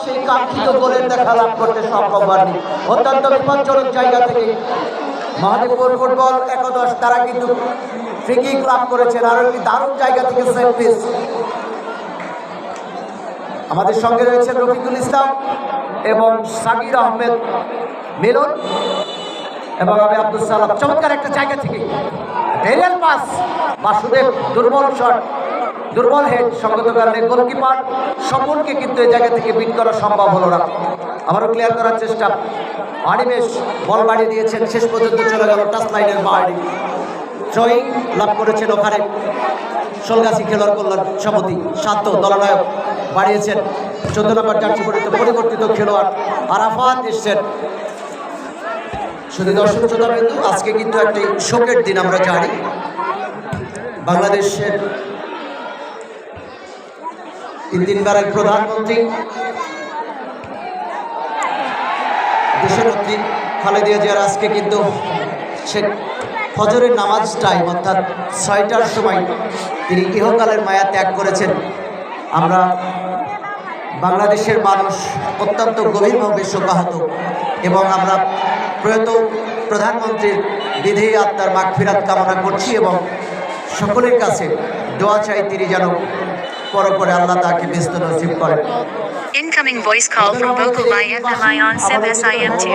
সেই কাঙ্ক্ষিত গোলের দেখা লাভ করতে সক্ষম হয়নি। অত্যন্ত বিপজ্জনক জায়গা থেকে মহাদেবপুর ফুটবল একাদশ তারা কিন্তু ফ্রি কিক লাভ করেছেন। আরো একটি দারুণ জায়গা থেকে সেট পিস। আমাদের সঙ্গে রয়েছেন রফিকুল ইসলাম এবং সাকির আহমেদ মিলন এবং আমি আব্দুল সালাম। চমৎকার একটা জায়গা থেকে এরিয়াল পাস, বাসুদেব দুর্বল শট, দুর্বল হেড সঙ্গত কারণে গোলকিপার স্বপনকে কিন্তু এই জায়গা থেকে বিট করা সম্ভব হলো না। আবারও ক্লিয়ার করার চেষ্টা, অনিমেষ বল বাড়িয়ে দিয়েছেন, শেষ পর্যন্ত চলে গেল টাচ লাইনের বাইরে। থ্রোয়িং লাভ করেছেন ওখানে সোলগাছি খেলোয়াড় কল্যাণ সমিতি সাধ্য দলনায়ক বাড়িয়েছেন 14 নম্বর জার্সি পরিবর্তিত খেলোয়াড় আরাফাত এসছেন। শুধু দর্শক শ্রোতা বিন্দু, আজকে কিন্তু একটি শোকের দিন আমরা জানি। বাংলাদেশের 3 বারের প্রধানমন্ত্রী দেশনেত্রী খালেদা জিয়ার আজকে কিন্তু সে ফজরের নামাজ টাইম অর্থাৎ 6টার সময় তিনি ইহকালের মায়া ত্যাগ করেছেন। আমরা বাংলাদেশের মানুষ অত্যন্ত গভীরভাবে শোকাহত এবং আমরা প্রয়াত প্রধানমন্ত্রীর বিধি আত্মার মাগফিরাত কামনা করছি এবং সকলের কাছে দোয়া চাই তিনি যেন পরপরে আল্লাহ তাকে ব্যস্ত নসিব করেন। Incoming voice call from Vocal by FMI on SIM SIM2.